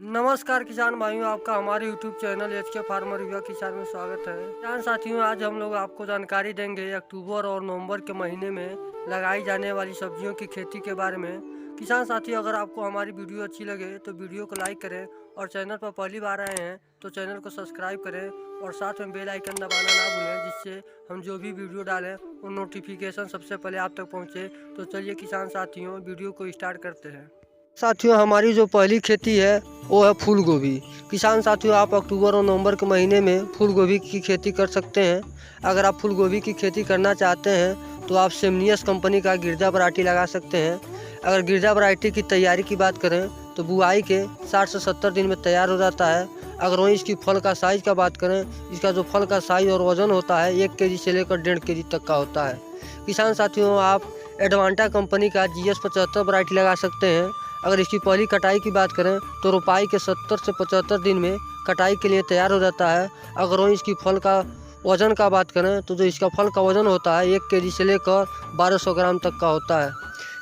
नमस्कार किसान भाइयों, आपका हमारे YouTube चैनल एच के फार्मर रिव्यू किसान में स्वागत है। किसान साथियों, आज हम लोग आपको जानकारी देंगे अक्टूबर और नवंबर के महीने में लगाई जाने वाली सब्जियों की खेती के बारे में। किसान साथियों, अगर आपको हमारी वीडियो अच्छी लगे तो वीडियो को लाइक करें और चैनल पर पहली बार आए हैं तो चैनल को सब्सक्राइब करें और साथ में बेल आइकन दबाना ना भूलें, जिससे हम जो भी वीडियो डालें वो नोटिफिकेशन सबसे पहले आप तक पहुँचे। तो चलिए किसान साथियों, वीडियो को स्टार्ट करते हैं। साथियों, हमारी जो पहली खेती है वो है फूल गोभी। किसान साथियों, आप अक्टूबर और नवंबर के महीने में फूल गोभी की खेती कर सकते हैं। अगर आप फूल गोभी की खेती करना चाहते हैं तो आप सेमनियस कंपनी का गिरजा वैरायटी लगा सकते हैं। अगर गिरजा वैरायटी की तैयारी की बात करें तो बुआई के 60 से 70 दिन में तैयार हो जाता है। अगर वहीं इसकी फल का साइज़ का बात करें, इसका जो फल का साइज़ और वज़न होता है 1 केजी से लेकर 1.5 केजी तक का होता है। किसान साथियों, आप एडवांटा कंपनी का GS 75 वैरायटी लगा सकते हैं। अगर इसकी पहली कटाई की बात करें तो रोपाई के 70 से 75 दिन में कटाई के लिए तैयार हो जाता है। अगर वहीं इसकी फल का वज़न का बात करें तो जो इसका फल का वज़न होता है 1 केजी से लेकर 1200 ग्राम तक का होता है।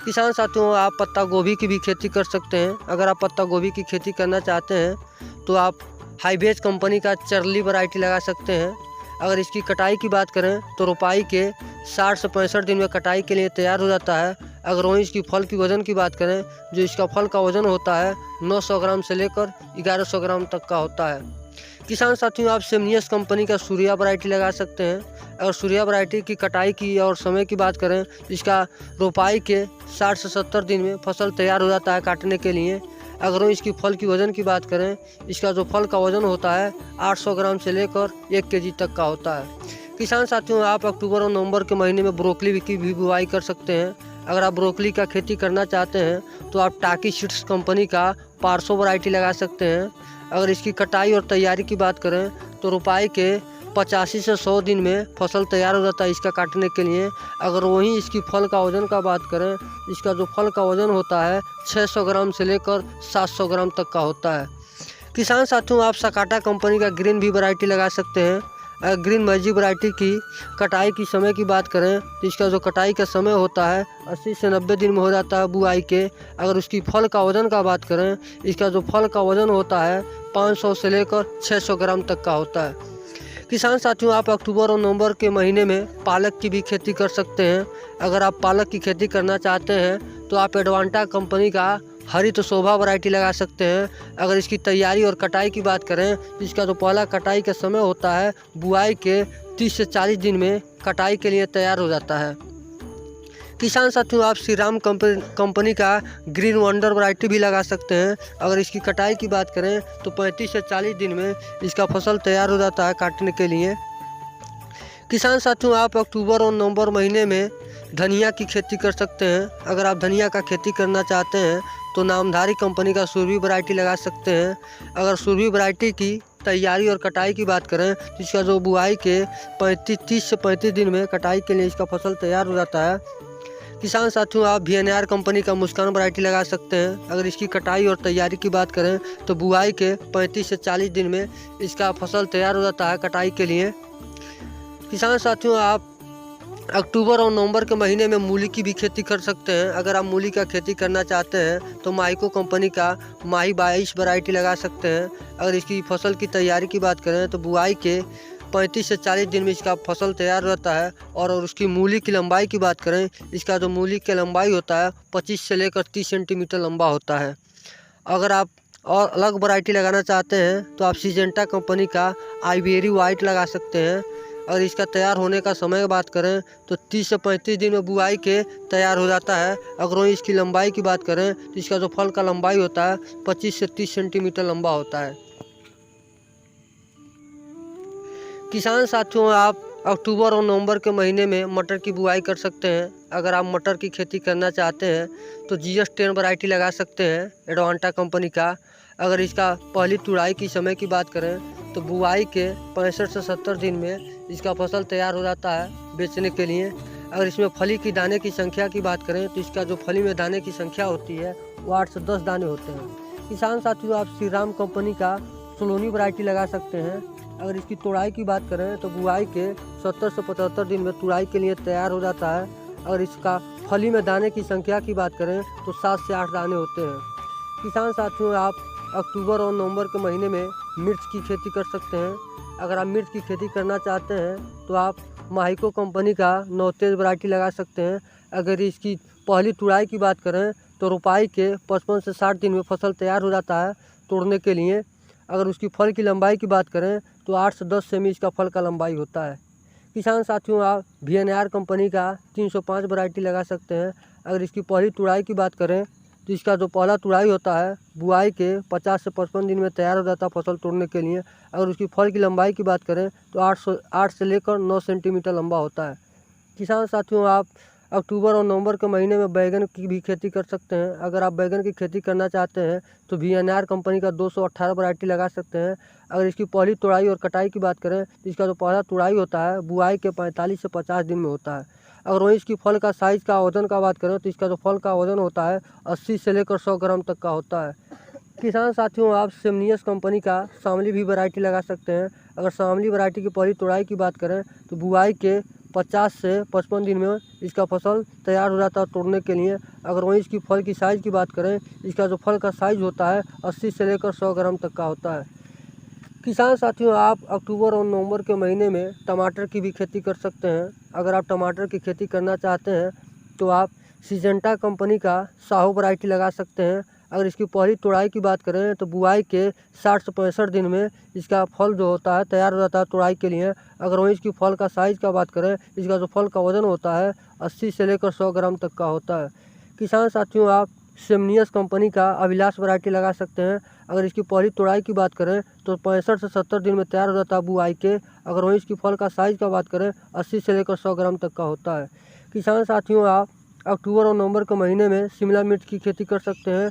किसान साथियों, आप पत्ता गोभी की भी खेती कर सकते हैं। अगर आप पत्ता गोभी की खेती करना चाहते हैं तो आप हाईबेज कंपनी का चर्ली वैरायटी लगा सकते हैं। अगर इसकी कटाई की बात करें तो रोपाई के 60 से 65 दिन में कटाई के लिए तैयार हो जाता है। अगर वहीं इसकी फल की वज़न की बात करें, जो इसका फल का वज़न होता है 900 ग्राम से लेकर 1100 ग्राम तक का होता है। किसान साथियों, आप सेमनियस कंपनी का सूर्या वैरायटी लगा सकते हैं। अगर सूर्या वैरायटी की कटाई की और समय की बात करें तो इसका रोपाई के 60 से 70 दिन में फसल तैयार हो जाता है काटने के लिए। अगर हम इसकी फल की वज़न की बात करें, इसका जो फल का वज़न होता है 800 ग्राम से लेकर 1 केजी तक का होता है। किसान साथियों, आप अक्टूबर और नवंबर के महीने में ब्रोकली की भी बुआई कर सकते हैं। अगर आप ब्रोकली का खेती करना चाहते हैं तो आप टाकी सीड्स कंपनी का पार्सो वैरायटी लगा सकते हैं। अगर इसकी कटाई और तैयारी की बात करें तो रोपाई के 85 से 100 दिन में फसल तैयार हो जाता है इसका काटने के लिए। अगर वहीं इसकी फल का वज़न का बात करें, इसका जो फल का वज़न होता है 600 ग्राम से लेकर 700 ग्राम तक का होता है। किसान साथियों, आप सकाटा कंपनी का ग्रीन भी वैरायटी लगा सकते हैं। अगर ग्रीन मैजिक वैरायटी की कटाई की समय की बात करें तो इसका जो कटाई का समय होता है 80 से 90 दिन में हो जाता है बुआई के। अगर उसकी फल का वज़न का बात करें, इसका जो फल का वज़न होता है 500 से लेकर 600 ग्राम तक का होता है। किसान साथियों, आप अक्टूबर और नवंबर के महीने में पालक की भी खेती कर सकते हैं। अगर आप पालक की खेती करना चाहते हैं तो आप एडवांटा कंपनी का हरित शोभा वैरायटी लगा सकते हैं। अगर इसकी तैयारी और कटाई की बात करें तो इसका जो पहला कटाई का समय होता है बुआई के 30 से 40 दिन में कटाई के लिए तैयार हो जाता है। किसान साथियों, आप श्री राम कंपनी का ग्रीन वंडर वैरायटी भी लगा सकते हैं। अगर इसकी कटाई की बात करें तो 35 से 40 दिन में इसका फसल तैयार हो जाता है काटने के लिए। किसान साथियों, आप अक्टूबर और नवंबर महीने में धनिया की खेती कर सकते हैं। अगर आप धनिया का खेती करना चाहते हैं तो नामधारी कंपनी का सुरभि वैरायटी लगा सकते हैं। अगर सुरभि वैरायटी की तैयारी और कटाई की बात करें तो इसका जो बुआई के 30 से 35 दिन में कटाई के लिए इसका फसल तैयार हो जाता है। किसान साथियों, आप VNR कंपनी का मुस्कान वैरायटी लगा सकते हैं। अगर इसकी कटाई और तैयारी की बात करें तो बुआई के 35 से 40 दिन में इसका फसल तैयार हो जाता है कटाई के लिए। किसान साथियों, आप अक्टूबर और नवंबर के महीने में मूली की भी खेती कर सकते हैं। अगर आप मूली का खेती करना चाहते हैं तो माइको कंपनी का माही 22 वैरायटी लगा सकते हैं। अगर इसकी फसल की तैयारी की बात करें तो बुआई के 35 से 40 दिन में इसका फसल तैयार रहता है। और उसकी मूली की लंबाई की बात करें, इसका जो मूली की लंबाई होता है 25 से लेकर 30 सेंटीमीटर लंबा होता है। अगर आप और अलग वैरायटी लगाना चाहते हैं तो आप सिजेंटा कंपनी का आइवेरी वाइट लगा सकते हैं। और इसका तैयार होने का समय की बात करें तो 30 से 35 दिन में बुआई के तैयार हो जाता है। अगर वहीं इसकी लंबाई की बात करें तो इसका जो फल का लंबाई होता है 25 से 30 सेंटीमीटर लंबा होता है। किसान साथियों, आप अक्टूबर और नवंबर के महीने में मटर की बुआई कर सकते हैं। अगर आप मटर की खेती करना चाहते हैं तो GS 10 वैरायटी लगा सकते हैं एडवांटा कंपनी का। अगर इसका पहली तुड़ाई की समय की बात करें तो बुआई के 65 से 70 दिन में इसका फसल तैयार हो जाता है बेचने के लिए। अगर इसमें फली की दाने की संख्या की बात करें तो इसका जो फली में दाने की संख्या होती है वो 8 से 10 दाने होते हैं। किसान साथियों, आप श्री राम कंपनी का सोलोनी वैरायटी लगा सकते हैं। अगर इसकी तुड़ाई की बात करें तो बुआई के 70 से 75 दिन में तुड़ाई के लिए तैयार हो जाता है। अगर इसका फली में दाने की संख्या की बात करें तो 7 से 8 दाने होते हैं। किसान साथियों, आप अक्टूबर और नवंबर के महीने में मिर्च की खेती कर सकते हैं। अगर आप मिर्च की खेती करना चाहते हैं तो आप माहिको कंपनी का नौतेज वैरायटी लगा सकते हैं। अगर इसकी पहली तुड़ाई की बात करें तो रोपाई के 55 से 60 दिन में फसल तैयार हो जाता है तोड़ने के लिए। अगर उसकी फल की लंबाई की बात करें तो 8 से 10 सेमी इसका फल का लंबाई होता है। किसान साथियों, आप VNR कंपनी का 305 वैरायटी लगा सकते हैं। अगर इसकी पहली तुड़ाई की बात करें तो इसका जो पहला तुड़ाई होता है बुआई के 50 से 55 दिन में तैयार हो जाता है फसल तोड़ने के लिए। अगर उसकी फल की लंबाई की बात करें तो 8 से लेकर 9 सेंटीमीटर लंबा होता है। किसान साथियों, आप अक्टूबर और नवंबर के महीने में बैगन की भी खेती कर सकते हैं। अगर आप बैगन की खेती करना चाहते हैं तो VNR कंपनी का 218 वैरायटी लगा सकते हैं। अगर इसकी पहली तुड़ाई और कटाई की बात करें तो इसका जो पहला तुड़ाई होता है बुआई के 45 से 50 दिन में होता है। अगर वहीं इसकी फल का साइज़ का वजन का बात करें तो इसका जो फल का वजन होता है 80 से लेकर 100 ग्राम तक का होता है। किसान साथियों, आप सेमनियस कंपनी का शामली भी वैरायटी लगा सकते हैं। अगर शामली वैरायटी की पहली तुड़ाई की बात करें तो बुआई के 50 से 55 दिन में इसका फसल तैयार हो जाता है तोड़ने के लिए। अगर वहीं इसकी फल की साइज़ की बात करें, इसका जो फल का साइज़ होता है 80 से लेकर 100 ग्राम तक का होता है। किसान साथियों, आप अक्टूबर और नवंबर के महीने में टमाटर की भी खेती कर सकते हैं। अगर आप टमाटर की खेती करना चाहते हैं तो आप सिजेंटा कंपनी का साहू वैरायटी लगा सकते हैं। अगर इसकी पहली तुड़ाई की बात करें तो बुआई के 60 से 65 दिन में इसका फल जो होता है तैयार हो जाता है तुड़ाई के लिए। अगर वहीं इसकी फल का साइज़ का बात करें, इसका जो फल का वजन होता है 80 से लेकर 100 ग्राम तक का होता है। किसान साथियों, आप सेमनियस कंपनी का अभिलाष वैरायटी लगा सकते हैं। अगर इसकी पहली तुड़ाई की बात करें तो 65 से 70 दिन में तैयार हो जाता है बुआई के। अगर वहीं इसकी फल का साइज़ का बात करें 80 से लेकर 100 ग्राम तक का होता है। किसान साथियों, आप अक्टूबर और नवंबर के महीने में शिमला मिर्च की खेती कर सकते हैं।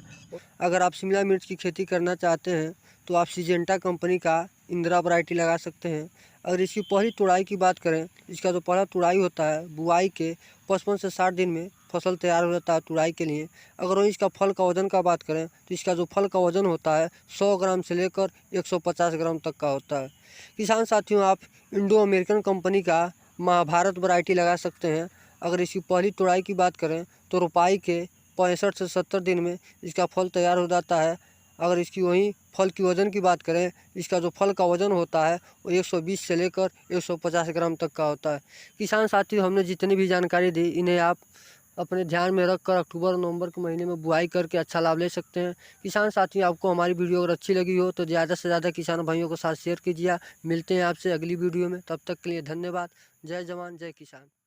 अगर आप शिमला मिर्च की खेती करना चाहते हैं तो आप सिजेंटा कंपनी का इंदिरा वैरायटी लगा सकते हैं। अगर इसकी पहली तुड़ाई की बात करें, इसका जो पहला तुड़ाई होता है बुआई के 55 से 60 दिन में फसल तैयार हो जाता है तुड़ाई के लिए। अगर वहीं इसका फल का वजन का बात करें तो इसका जो फल का वजन होता है 100 ग्राम से लेकर 150 ग्राम तक का होता है। किसान साथियों, आप इंडो अमेरिकन कंपनी का महाभारत वैरायटी लगा सकते हैं। अगर इसकी पहली तुड़ाई की बात करें तो रोपाई के 65 से 70 दिन में इसका फल तैयार हो जाता है। अगर इसकी वहीं फल की वज़न की बात करें, इसका जो फल का वज़न होता है वो 120 से लेकर 150 ग्राम तक का होता है। किसान साथियों, हमने जितनी भी जानकारी दी इन्हें आप अपने ध्यान में रखकर अक्टूबर और नवंबर के महीने में बुआई करके अच्छा लाभ ले सकते हैं। किसान साथियों, आपको हमारी वीडियो अगर अच्छी लगी हो तो ज़्यादा से ज़्यादा किसान भाइयों के साथ शेयर कीजिए। मिलते हैं आपसे अगली वीडियो में, तब तक के लिए धन्यवाद। जय जवान जय किसान।